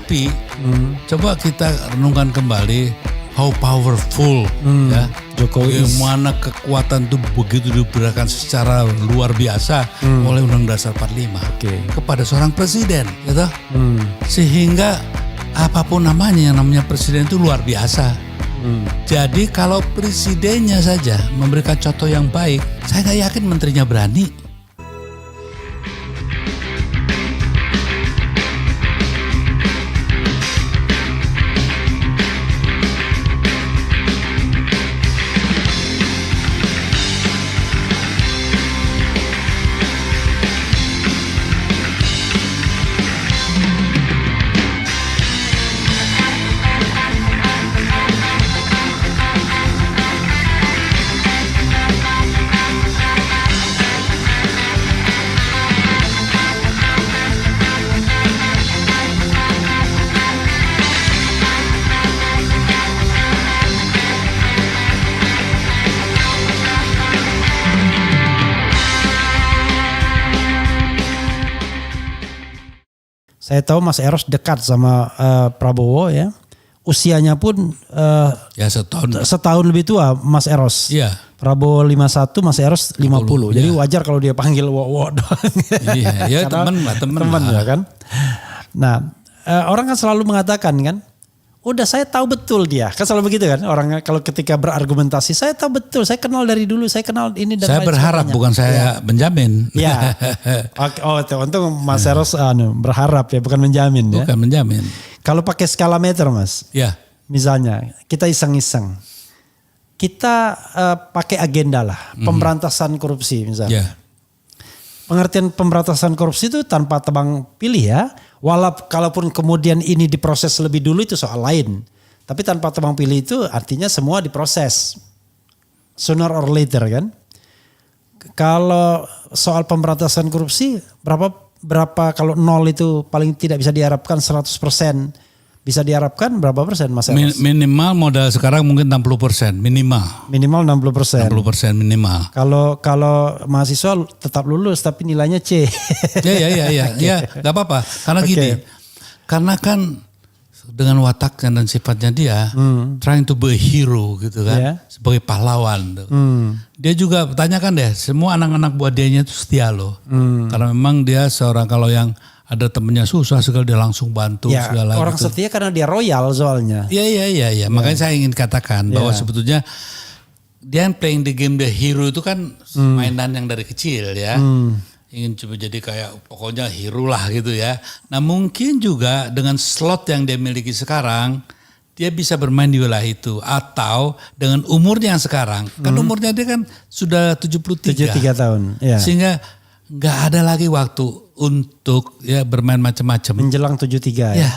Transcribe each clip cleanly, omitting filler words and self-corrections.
Tapi coba kita renungkan kembali how powerful ya Jokowi. Bagaimana kekuatan itu begitu diberikan secara luar biasa oleh Undang Dasar 45 kepada seorang presiden, gitu. Sehingga apapun namanya, yang namanya presiden itu luar biasa. Jadi kalau presidennya saja memberikan contoh yang baik, saya nggak yakin menterinya berani. Saya tahu Mas Eros dekat sama Prabowo ya. Usianya pun Ya setahun lebih tua Mas Eros. Iya. Prabowo 51, Mas Eros 50. Jadi wajar kalau dia panggil wo doang. Iya, ya teman ya kan. Nah, orang kan selalu mengatakan kan, udah saya tahu betul dia. Kan selalu begitu kan orang kalau ketika berargumentasi, saya tahu betul, saya kenal dari dulu, saya kenal ini dan saya berharap sebagainya. Bukan saya menjamin. Ya. Oh, untung Mas Eros berharap ya, bukan menjamin ya. Bukan menjamin. Kalau pakai skala meter Mas. Ya. Misalnya kita iseng-iseng. Kita pakai agenda lah, pemberantasan korupsi misalnya. Ya. Pengertian pemberantasan korupsi itu tanpa tebang pilih ya. Kalaupun kemudian ini diproses lebih dulu itu soal lain. Tapi tanpa tebang pilih itu artinya semua diproses. Sooner or later kan. Kalau soal pemberantasan korupsi berapa kalau 0 itu paling tidak bisa diharapkan 100%. Bisa diharapkan berapa persen Mas Eros? Minimal modal sekarang mungkin 60% minimal. Minimal 60%. 60% minimal. Kalau mahasiswa tetap lulus tapi nilainya C. Ya, nggak apa-apa. Karena gini, karena kan dengan wataknya dan sifatnya dia, trying to be a hero gitu kan, sebagai pahlawan. Dia juga tanyakan deh, semua anak-anak buah dianya itu setia loh, karena memang dia seorang kalau yang ada temennya susah sekali dia langsung bantu segala gitu. Orang setia karena dia royal soalnya. Iya. Makanya saya ingin katakan bahwa sebetulnya dia yang playing the game the hero itu kan mainan yang dari kecil ya. Ingin coba jadi kayak pokoknya hero lah gitu ya. Nah mungkin juga dengan slot yang dia miliki sekarang, dia bisa bermain di wilayah itu. Atau dengan umurnya yang sekarang, kan umurnya dia kan sudah 73. 73 tahun. Ya. Sehingga nggak ada lagi waktu untuk ya bermain macam-macam. Menjelang 73 ya.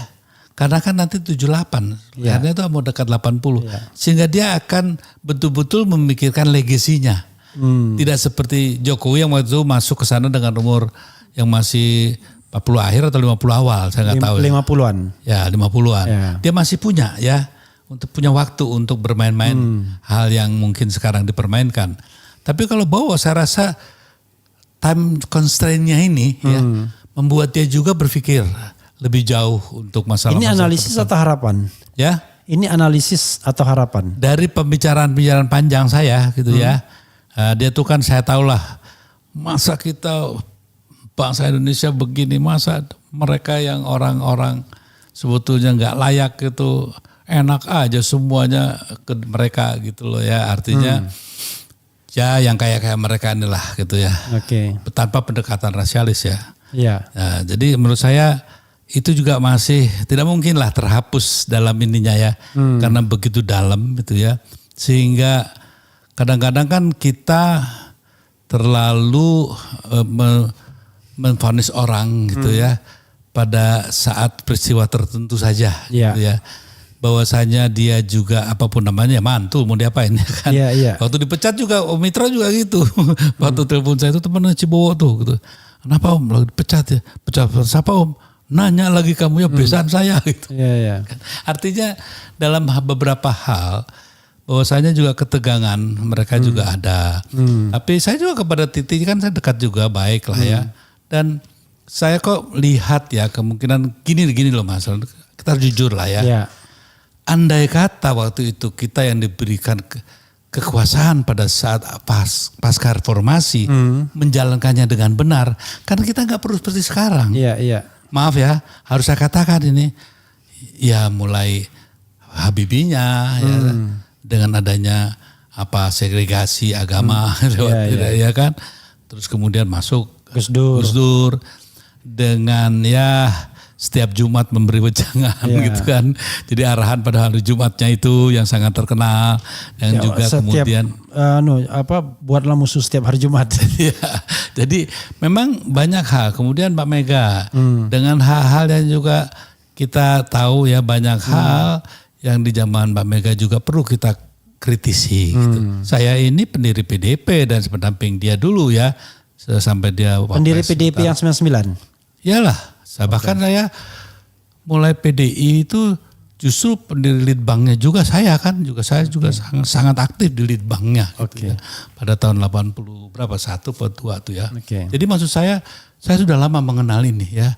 Karena kan nanti 78, karena itu mau dekat 80. Sehingga dia akan betul-betul memikirkan legasinya. Tidak seperti Jokowi yang waktu itu masuk ke sana dengan umur yang masih 40 akhir atau 50 awal, saya nggak tahu. 50-an. Ya 50-an. Dia masih punya punya waktu untuk bermain-main hal yang mungkin sekarang dipermainkan. Tapi kalau Bowo saya rasa time constraint-nya ini membuat dia juga berpikir lebih jauh untuk masalah. Ini analisis atau harapan? Ya. Ini analisis atau harapan? Dari pembicaraan panjang saya gitu ya. Dia tuh kan saya tahulah masa kita bangsa Indonesia begini, masa mereka yang orang-orang sebetulnya nggak layak itu enak aja semuanya ke mereka gitu loh ya. Artinya ya yang kayak mereka inilah gitu ya. Tanpa pendekatan rasialis ya. Nah, jadi menurut saya itu juga masih tidak mungkin lah terhapus dalam ininya ya. Karena begitu dalam gitu ya. Sehingga kadang-kadang kan kita terlalu memvonis orang gitu ya. Pada saat peristiwa tertentu saja gitu ya. Bahwasanya dia juga apapun namanya mantu mau diapain ya kan. Waktu dipecat juga Om Mitra juga gitu. Waktu telepon saya itu teman Cibowo tuh gitu. Kenapa Om lagi dipecat ya? Pecat siapa Om? Nanya lagi kamu ya besan saya gitu. Artinya dalam beberapa hal bahwasanya juga ketegangan mereka juga ada. Tapi saya juga kepada Titi kan saya dekat juga baik lah ya. Dan saya kok lihat ya kemungkinan gini loh Mas. Kita jujur lah ya. Ya. Andai kata waktu itu kita yang diberikan kekuasaan pada saat pasca reformasi menjalankannya dengan benar, karena kita nggak perlu seperti sekarang. Iya, iya. Maaf ya, harus saya katakan ini, ya mulai Habibinya ya, dengan adanya segregasi agama ya kan, terus kemudian masuk Gus Dur dengan ya setiap Jumat memberi wejangan gitu kan. Jadi arahan pada hari Jumatnya itu yang sangat terkenal dan juga kemudian buatlah musuh setiap hari Jumat. Ya, jadi memang banyak hal. Kemudian Pak Mega dengan hal-hal yang juga kita tahu ya banyak hal yang di zaman Pak Mega juga perlu kita kritisi gitu. Saya ini pendiri PDIP dan pendamping dia dulu ya sampai dia pendiri PDIP yang 99. Iyalah, bahkan saya mulai PDI itu justru pendiri Litbangnya juga saya sangat aktif di Litbangnya gitu ya. Pada tahun 80 berapa 1 atau 2 tuh ya. Jadi maksud saya sudah lama mengenal ini ya.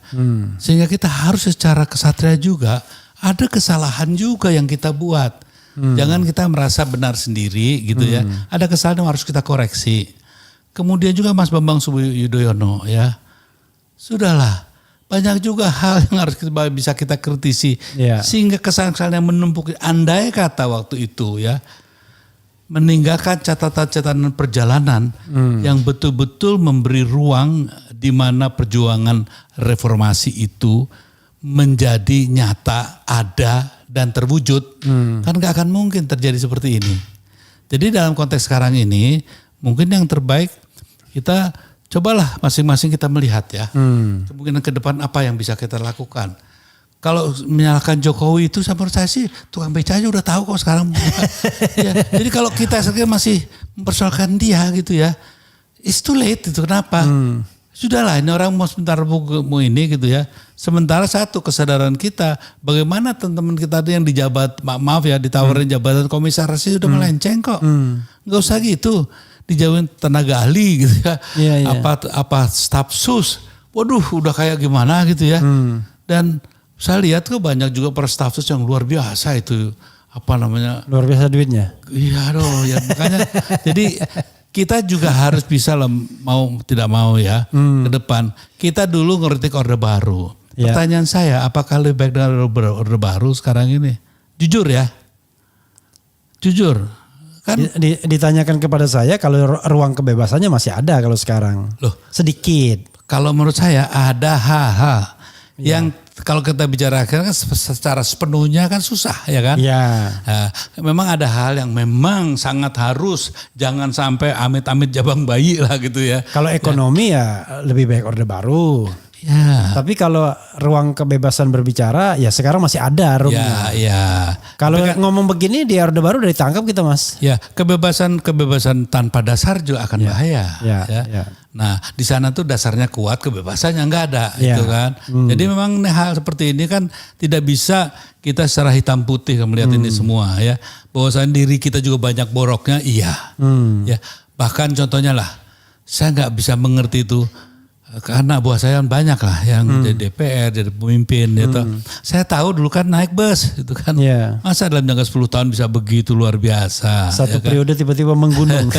Sehingga kita harus secara kesatria juga ada kesalahan juga yang kita buat. Jangan kita merasa benar sendiri gitu ya. Ada kesalahan yang harus kita koreksi. Kemudian juga Mas Bambang Yudhoyono ya. Sudahlah, banyak juga hal yang harus bisa kita kritisi. Sehingga kesalahan yang menumpuk. Andai kata waktu itu ya, meninggalkan catatan-catatan perjalanan yang betul-betul memberi ruang di mana perjuangan reformasi itu menjadi nyata, ada dan terwujud, kan gak akan mungkin terjadi seperti ini. Jadi dalam konteks sekarang ini, mungkin yang terbaik kita cobalah masing-masing kita melihat ya, kemungkinan ke depan apa yang bisa kita lakukan. Kalau menyalahkan Jokowi itu menurut saya sih tukang beca aja udah tahu kok sekarang. Ya, jadi kalau kita sekarang masih mempersoalkan dia gitu ya, it's too late itu kenapa? Sudahlah ini orang mau sebentar mau ini gitu ya. Sementara satu kesadaran kita bagaimana teman-teman kita yang dijabat maaf ya ditawarin jabatan komisaris udah melenceng kok. Nggak usah gitu. Dijauhin tenaga ahli gitu ya. Apa staf sus. Waduh udah kayak gimana gitu ya. Dan saya lihat kok banyak juga para staf sus yang luar biasa itu. Luar biasa duitnya. Iya dong ya makanya jadi kita juga harus bisa mau tidak mau ya ke depan. Kita dulu ngeritik Orde Baru. Pertanyaan saya, apakah lebih baik dengan Orde Baru sekarang ini? Jujur ya. Jujur. Kan ditanyakan kepada saya kalau ruang kebebasannya masih ada kalau sekarang. Loh, sedikit. Kalau menurut saya ada hal-hal yang kalau kita bicarakan kan secara sepenuhnya kan susah ya kan. Nah, memang ada hal yang memang sangat harus jangan sampai amit-amit jabang bayi lah gitu ya. Kalau ekonomi ya lebih baik Orde Baru. Ya. Tapi kalau ruang kebebasan berbicara ya sekarang masih ada ruangnya. Ya. Kalau ngomong begini di Orde Baru udah ditangkap kita Mas. Ya kebebasan tanpa dasar juga akan bahaya. Ya. Nah di sana tuh dasarnya kuat kebebasannya nggak ada gitu kan. Jadi memang hal seperti ini kan tidak bisa kita secara hitam putih melihat ini semua ya. Bahwasanya diri kita juga banyak boroknya iya. Ya bahkan contohnya lah saya nggak bisa mengerti itu. Karena buah saya banyak lah yang jadi DPR, jadi pemimpin gitu. Saya tahu dulu kan naik bus gitu kan. Masa dalam jangka 10 tahun bisa begitu luar biasa. Satu periode tiba-tiba menggunung.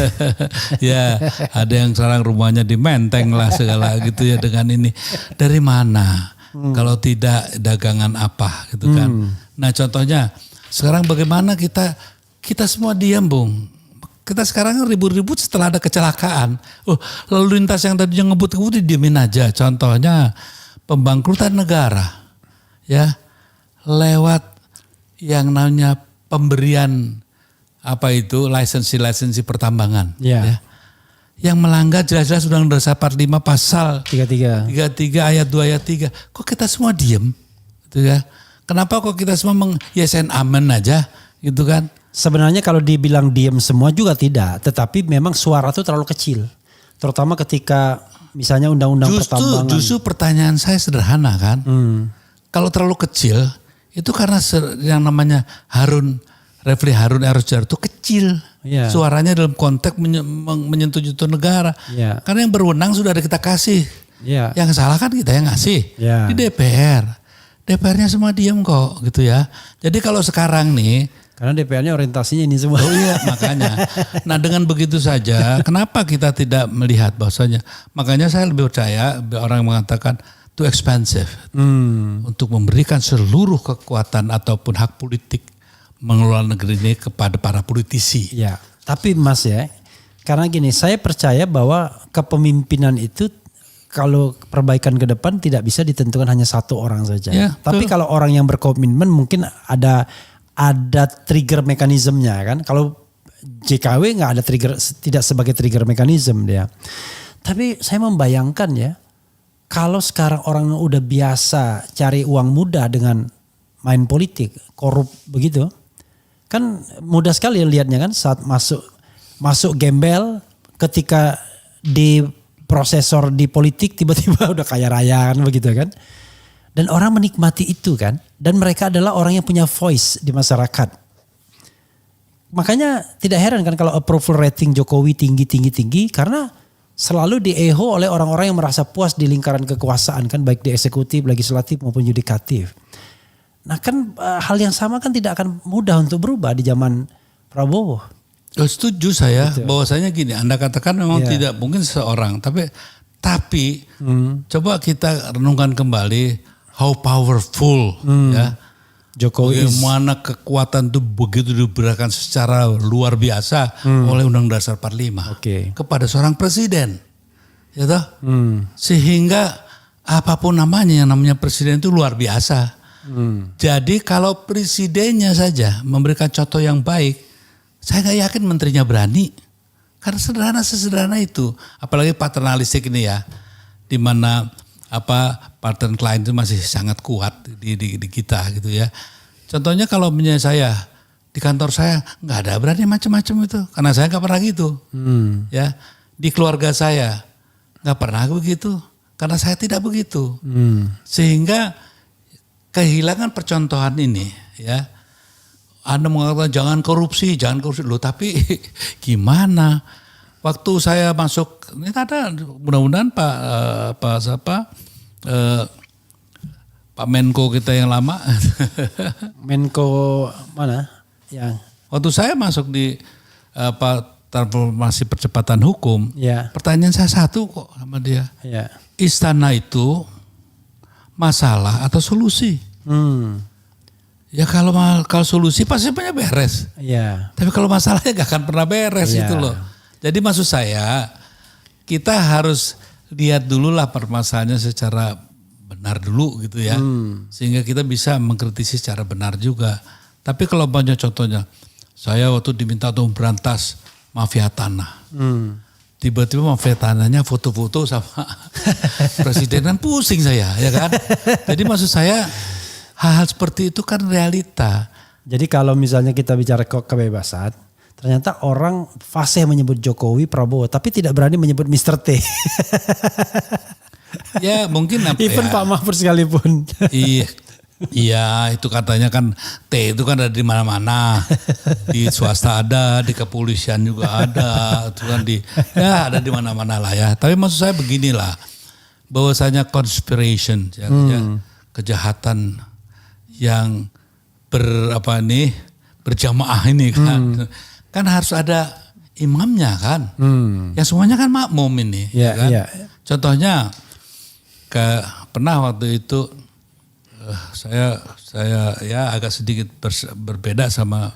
Ya ada yang sekarang rumahnya di Menteng lah segala gitu ya dengan ini. Dari mana? Kalau tidak dagangan apa gitu kan. Nah contohnya sekarang bagaimana kita semua diam Bung. Kita sekarang ribut-ribut setelah ada kecelakaan. Lalu lintas yang tadinya ngebut-ngebut didiemin aja. Contohnya pembangkrutan negara. Ya, lewat yang namanya pemberian lisensi pertambangan. Ya. Yang melanggar jelas-jelas Undang-Undang Dasar 45 pasal 33 ayat 2 ayat 3. Kok kita semua diem? Gitu ya. Kenapa kok kita semua yes and amen aja gitu kan? Sebenarnya kalau dibilang diem semua juga tidak, tetapi memang suara itu terlalu kecil. Terutama ketika misalnya undang-undang pertambangan. Justru pertanyaan saya sederhana kan. Kalau terlalu kecil itu karena yang namanya Refli Harun Erojar itu kecil. Suaranya dalam konteks menyentuh negara. Karena yang berwenang sudah ada kita kasih Iya. Yang salah kan kita yang ngasih. Iya. Di DPR-nya semua diem kok gitu ya. Jadi kalau sekarang nih, Karena DPR-nya orientasinya ini semua. oh iya makanya. Nah dengan begitu saja, kenapa kita tidak melihat bahwasanya? Makanya saya lebih percaya orang yang mengatakan too expensive untuk memberikan seluruh kekuatan ataupun hak politik mengelola negeri ini kepada para politisi. Ya, tapi Mas ya, karena gini, saya percaya bahwa kepemimpinan itu kalau perbaikan ke depan tidak bisa ditentukan hanya satu orang saja. Ya, tapi betul. kalau orang yang berkomitmen mungkin ada trigger mekanismenya kan. Kalau JKW nggak ada trigger, tidak sebagai trigger mekanisme dia. Tapi saya membayangkan ya, kalau sekarang orang udah biasa cari uang mudah dengan main politik, korup begitu, kan mudah sekali lihatnya kan saat masuk gembel, ketika di prosesor di politik tiba-tiba udah kaya raya kan begitu kan. Dan orang menikmati itu kan. Dan mereka adalah orang yang punya voice di masyarakat. Makanya tidak heran kan kalau approval rating Jokowi tinggi karena selalu dieho oleh orang-orang yang merasa puas di lingkaran kekuasaan kan, baik di eksekutif, legislatif maupun yudikatif. Nah kan hal yang sama kan tidak akan mudah untuk berubah di zaman Prabowo. Oh, setuju saya bahwasanya gini, Anda katakan memang tidak mungkin seseorang, tapi coba kita renungkan kembali how powerful ya Jokowi bagaimana kekuatan itu begitu diberikan secara luar biasa oleh Undang-Undang Dasar 45 kepada seorang presiden, ya toh? Sehingga apapun namanya, yang namanya presiden itu luar biasa. Jadi kalau presidennya saja memberikan contoh yang baik, saya nggak yakin menterinya berani, karena sesederhana itu, apalagi paternalistik ini ya, di mana partner klien itu masih sangat kuat di kita gitu ya. Contohnya kalau misalnya saya di kantor saya nggak ada berani macam-macam itu, karena saya nggak pernah gitu. Ya, di keluarga saya nggak pernah begitu, karena saya tidak begitu. Sehingga kehilangan percontohan ini ya. Anda mengatakan jangan korupsi loh, tapi gimana? Waktu saya masuk, ini ada mudah-mudahan Pak Menko kita yang lama. Menko mana? Yang waktu saya masuk di transformasi percepatan hukum, pertanyaan saya satu kok sama dia. Istana itu masalah atau solusi? Ya kalau solusi pasti punya beres. Tapi kalau masalahnya gak akan pernah beres itu loh. Jadi maksud saya kita harus lihat dulu lah permasalahannya secara benar dulu gitu ya. Sehingga kita bisa mengkritisi secara benar juga. Tapi kalau banyak contohnya, saya waktu diminta untuk berantas mafia tanah. Tiba-tiba mafia tanahnya foto-foto sama presiden, kan pusing saya ya kan. Jadi maksud saya hal-hal seperti itu kan realita. Jadi kalau misalnya kita bicara kebebasan, ternyata orang fasih menyebut Jokowi, Prabowo, tapi tidak berani menyebut Mr. T. Ya mungkin even Pak Mahfud sekalipun. Iya, itu katanya kan T itu kan ada di mana-mana. Di swasta ada, di kepolisian juga ada, itu kan ada di mana-mana lah ya. Tapi maksud saya beginilah, bahwasanya conspiration ya, kejahatan yang berjamaah ini kan harus ada imamnya kan. Ya semuanya kan makmum ini. Kan? Contohnya pernah waktu itu saya ya agak sedikit berbeda sama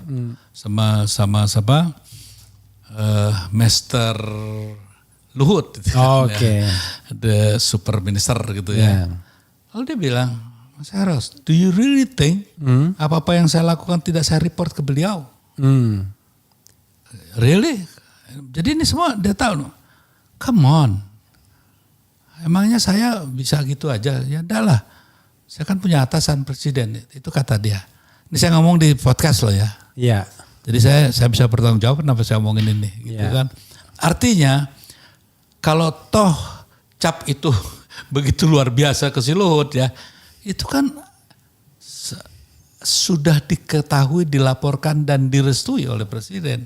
Master Luhut gitu the super minister gitu ya. Lalu dia bilang, Mas Eros, do you really think apa-apa yang saya lakukan tidak saya report ke beliau? Really? Jadi ini semua dia tahu. Come on. Emangnya saya bisa gitu aja? Ya udahlah. Saya kan punya atasan presiden. Itu kata dia. Ini saya ngomong di podcast loh ya. Iya. Jadi saya bisa bertanggung jawab kenapa saya ngomongin ini. Gitu kan. Artinya kalau toh cap itu begitu luar biasa ke si Luhut ya. Itu kan sudah diketahui, dilaporkan dan direstui oleh presiden.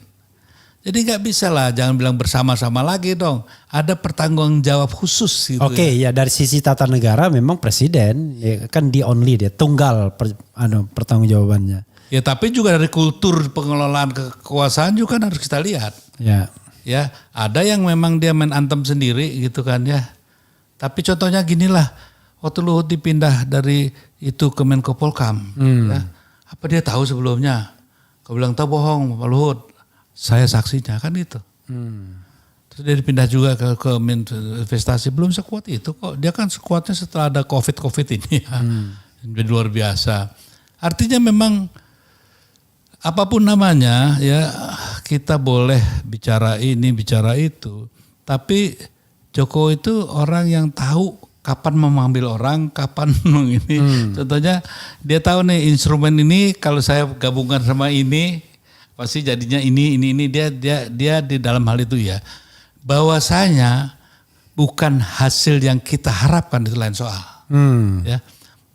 Jadi nggak bisa lah, jangan bilang bersama-sama lagi dong. Ada pertanggung jawab khusus gitu. Oke, ya dari sisi tata negara memang presiden ya kan the only dia tunggal pertanggung jawabannya. Ya tapi juga dari kultur pengelolaan kekuasaan juga kan harus kita lihat. Ya. Ya, ada yang memang dia main antem sendiri gitu kan ya. Tapi contohnya ginilah, waktu Luhut dipindah dari itu ke Menko Polkam, ya, apa dia tahu sebelumnya? Kau bilang tahu bohong Pak Luhut, saya saksinya kan itu. Terus dia dipindah juga ke investasi, belum sekuat itu kok. Dia kan sekuatnya setelah ada COVID ini ya, jadi luar biasa. Artinya memang apapun namanya ya kita boleh bicara ini bicara itu, tapi Jokowi itu orang yang tahu kapan mengambil orang, kapan ini. Contohnya dia tahu nih instrumen ini kalau saya gabungkan sama ini pasti jadinya ini dia di dalam hal itu ya. Bahwasanya bukan hasil yang kita harapkan itu lain soal. Ya.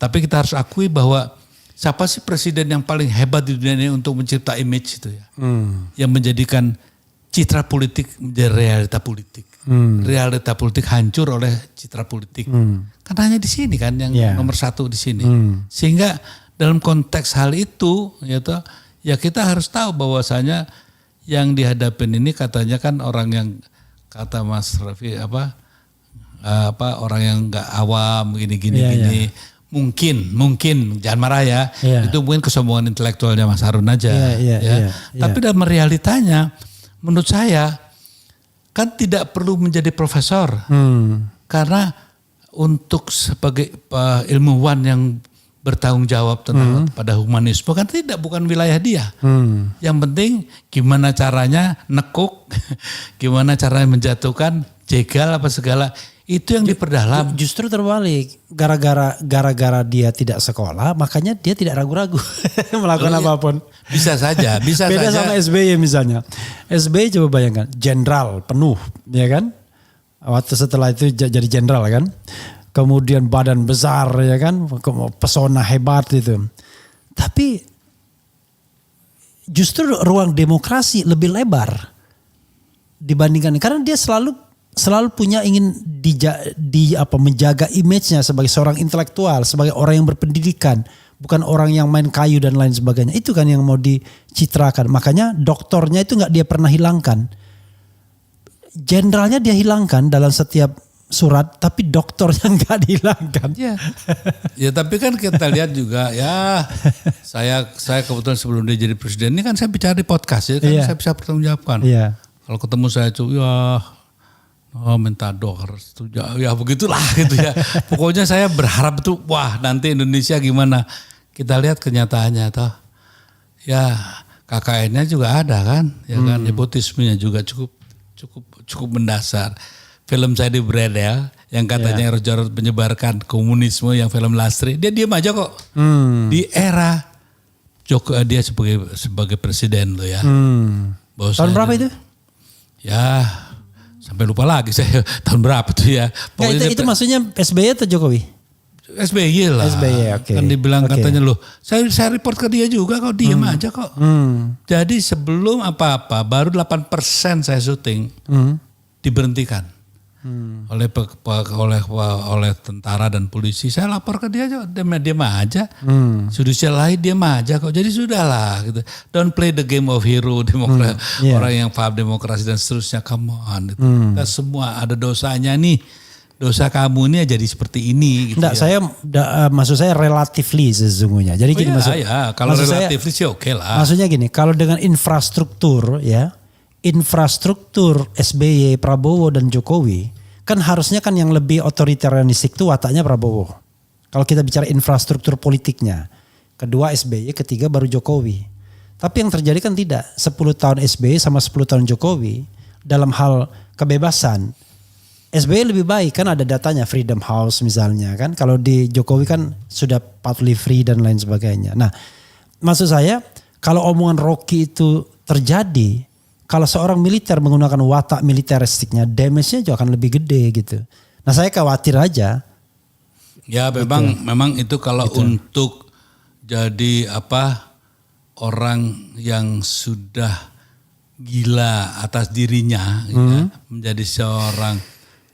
Tapi kita harus akui bahwa siapa sih presiden yang paling hebat di dunia ini untuk mencipta image itu ya. Yang menjadikan citra politik menjadi realita politik. Realita politik hancur oleh citra politik. Kan hanya di sini kan yang nomor satu di sini. Sehingga dalam konteks hal itu ya kita harus tahu bahwasanya yang dihadapin ini katanya kan orang yang kata Mas Raffi apa orang yang nggak awam gini. Mungkin jangan marah ya. Itu mungkin kesombongan intelektualnya Mas Harun aja. Tapi dalam realitanya menurut saya kan tidak perlu menjadi profesor. Karena untuk sebagai ilmuwan yang bertanggung jawab tentang pada humanisme kan bukan wilayah dia. Yang penting gimana caranya nekuk, gimana caranya menjatuhkan, jegal apa segala. Itu yang diperdalam. Justru terbalik. Gara-gara dia tidak sekolah, makanya dia tidak ragu-ragu melakukan apapun. Bisa saja. Beda sama SBY misalnya. SBY coba bayangkan, jenderal penuh, ya kan? Waktu setelah itu jadi jenderal kan. Kemudian badan besar, ya kan? Pesona hebat itu. Tapi justru ruang demokrasi lebih lebar dibandingkan, karena dia selalu punya ingin menjaga image-nya sebagai seorang intelektual, sebagai orang yang berpendidikan, bukan orang yang main kayu dan lain sebagainya. Itu kan yang mau dicitrakan. Makanya doktornya itu nggak dia pernah hilangkan. Jenderalnya dia hilangkan dalam setiap surat, tapi doktornya nggak dihilangkan. Ya tapi kan kita lihat juga ya, saya kebetulan sebelum dia jadi presiden ini kan saya bicara di podcast ya kan, saya bisa bertanggungjawabkan. Kalau ketemu saya itu minta doa setuju ya begitulah gitu ya. Pokoknya saya berharap itu wah nanti Indonesia gimana. Kita lihat kenyataannya toh. Ya KKN-nya juga ada kan, ya kan nepotismenya juga cukup mendasar. Film saya di Bredel yang katanya Jarod menyebarkan komunisme yang film Lastri, dia diam aja kok. Di era Jokowi dia sebagai presiden loh ya. Tahun berapa itu? Ya sampai lupa lagi saya tahun berapa tuh ya. Pokoknya itu maksudnya SBY atau Jokowi? SBY lah. SBY, oke. Kan dibilang katanya loh, saya report ke dia juga kok diam aja kok. Jadi sebelum apa-apa baru 8% saya syuting diberhentikan oleh tentara dan polisi. Saya lapor ke dia aja, diam aja. Judicial lain diam aja kok. Jadi sudahlah gitu. Don't play the game of hero orang yang paham demokrasi dan seterusnya. Come on. Gitu. Kita semua ada dosanya nih. Dosa kamu ini jadi seperti ini. Gitu. Maksud saya relatively sesungguhnya. Jadi gini kalau relatively sih oke lah. Maksudnya gini, kalau dengan infrastruktur SBY, Prabowo dan Jokowi, kan harusnya kan yang lebih otoritarianistik itu wataknya Prabowo. Kalau kita bicara infrastruktur politiknya. Kedua SBY, ketiga baru Jokowi. Tapi yang terjadi kan tidak. 10 tahun SBY sama 10 tahun Jokowi dalam hal kebebasan. SBY lebih baik kan ada datanya, Freedom House misalnya kan. Kalau di Jokowi kan sudah partly free dan lain sebagainya. Nah maksud saya kalau omongan Rocky itu terjadi, kalau seorang militer menggunakan watak militeristiknya, damage-nya juga akan lebih gede gitu. Nah saya khawatir aja. Ya memang itu kalau untuk jadi orang yang sudah gila atas dirinya ya, menjadi seorang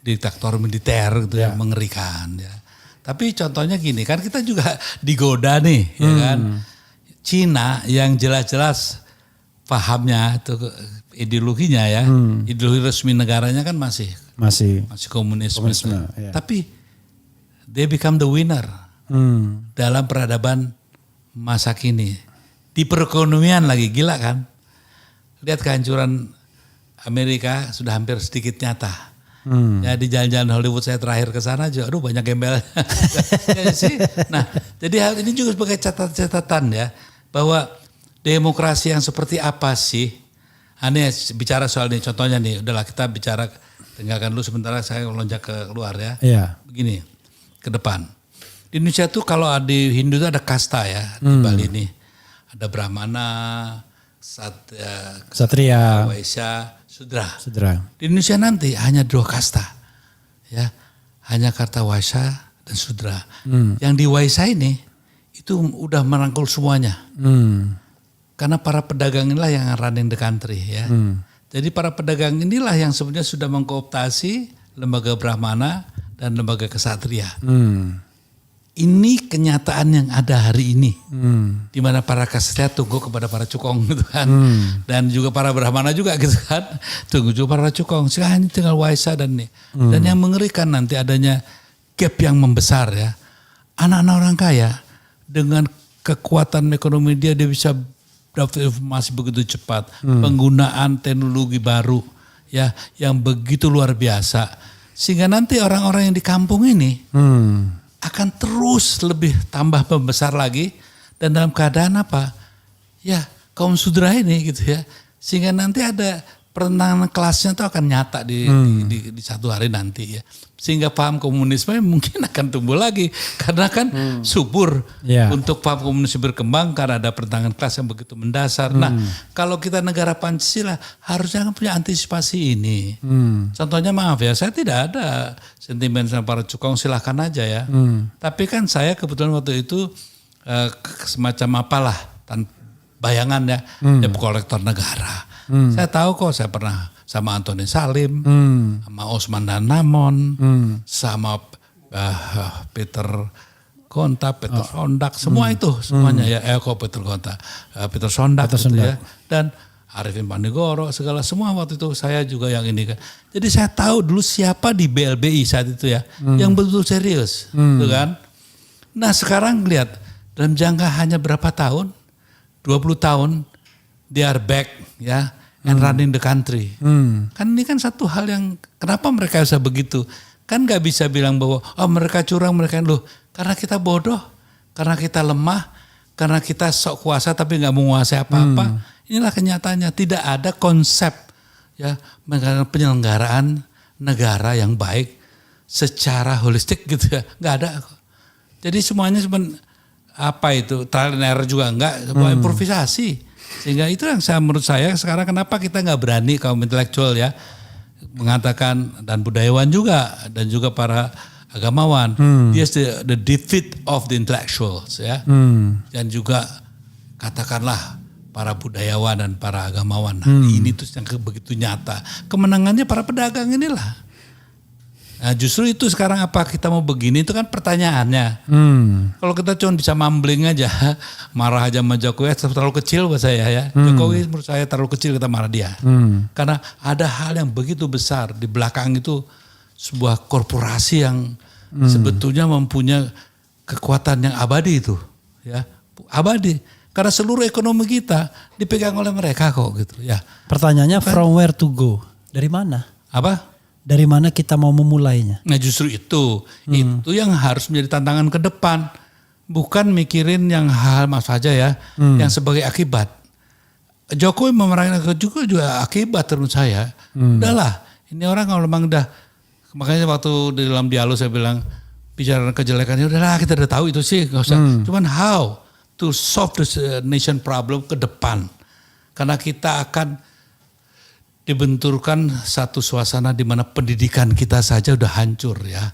diktator militer gitu yang mengerikan ya. Tapi contohnya gini, kan kita juga digoda nih ya kan. Cina yang jelas-jelas pahamnya itu ideologinya ya, ideologi resmi negaranya kan masih komunisme. Ya. Tapi they become the winner dalam peradaban masa kini. Di perekonomian lagi, gila kan? Lihat kehancuran Amerika sudah hampir sedikit nyata. Ya di jalan-jalan Hollywood saya terakhir ke sana juga, aduh banyak gembel. Ya sih. Nah, jadi hal ini juga sebagai catatan ya, bahwa demokrasi yang seperti apa sih? Aneh bicara soal ini, contohnya nih, udahlah kita bicara, tinggalkan dulu sementara saya lonjak ke luar ya. Iya. Begini, ke depan. Di Indonesia tuh kalau di Hindu itu ada kasta ya, di Bali ini. Ada Brahmana, Satria, Waisya, Sudra. Di Indonesia nanti hanya 2 kasta. Ya, hanya kasta Waisya dan Sudra. Yang di Waisya ini itu udah merangkul semuanya. Karena para pedagang inilah yang running the country ya. Jadi para pedagang inilah yang sebenarnya sudah mengkooptasi lembaga Brahmana dan lembaga kesatria. Ini kenyataan yang ada hari ini. Di mana para kesatria tunggu kepada para cukong gitu kan. Dan juga para Brahmana juga gitu kan. Tunggu juga para cukong. Sekarang tinggal Waisya dan ini. Dan yang mengerikan nanti adanya gap yang membesar ya. Anak-anak orang kaya dengan kekuatan ekonomi dia bisa dapat informasi begitu cepat, penggunaan teknologi baru ya yang begitu luar biasa, sehingga nanti orang-orang yang di kampung ini akan terus lebih tambah membesar lagi, dan dalam keadaan apa? Ya kaum Sudra ini gitu ya, sehingga nanti ada pertentangan kelasnya itu akan nyata di satu hari nanti ya. Sehingga paham komunisme mungkin akan tumbuh lagi. Karena kan subur untuk paham komunisme berkembang karena ada pertentangan kelas yang begitu mendasar. Nah kalau kita negara Pancasila harusnya kan punya antisipasi ini. Contohnya maaf ya, saya tidak ada sentimen sama para cukong, silahkan aja ya. Tapi kan saya kebetulan waktu itu semacam apalah, bayangan ya, debt collector negara. Saya tahu kok, saya pernah sama Antoni Salim, sama Osman dan Namon, sama Peter Gonta, Peter Sondak, semua itu semuanya ya. Kok Peter Gonta, Peter Sondak gitu ya. Dan Arifin Pandigoro, segala semua waktu itu saya juga yang ini kan. Jadi saya tahu dulu siapa di BLBI saat itu ya, yang betul serius, gitu kan. Nah sekarang lihat dalam jangka hanya berapa tahun, 20 tahun, they are back ya. And running the country. Kan ini kan satu hal yang kenapa mereka bisa begitu. Kan gak bisa bilang bahwa mereka curang, mereka loh. Karena kita bodoh, karena kita lemah, karena kita sok kuasa tapi gak menguasai apa-apa. Inilah kenyataannya, tidak ada konsep ya penyelenggaraan negara yang baik secara holistik gitu ya. Gak ada. Jadi semuanya cuma apa itu, trial and error juga enggak, sebuah improvisasi. Sehingga itu yang menurut saya sekarang kenapa kita nggak berani kaum intelektual ya mengatakan, dan budayawan juga dan juga para agamawan, yes the defeat of the intellectuals ya, dan juga katakanlah para budayawan dan para agamawan. Nah, ini tuh yang begitu nyata. Kemenangannya para pedagang inilah. Nah justru itu sekarang apa kita mau begini itu kan pertanyaannya. Kalau kita cuma bisa mumbling aja, marah aja sama Jokowi, terlalu kecil buat saya ya. Jokowi menurut saya terlalu kecil kita marah dia. Karena ada hal yang begitu besar di belakang itu, sebuah korporasi yang sebetulnya mempunyai kekuatan yang abadi itu, ya abadi. Karena seluruh ekonomi kita dipegang oleh mereka kok gitu ya. Pertanyaannya from where to go? Dari mana? Apa? Dari mana kita mau memulainya? Nah justru itu yang harus menjadi tantangan ke depan. Bukan mikirin yang hal mas saja ya, yang sebagai akibat. Jokowi memerangi juga akibat menurut saya. Udahlah, ini orang kalau memang udah, makanya waktu di dalam dialog saya bilang, bicara kejelekannya udahlah kita udah tahu itu sih, gak usah. Cuman how to solve this nation problem ke depan. Karena kita akan dibenturkan satu suasana di mana pendidikan kita saja udah hancur ya.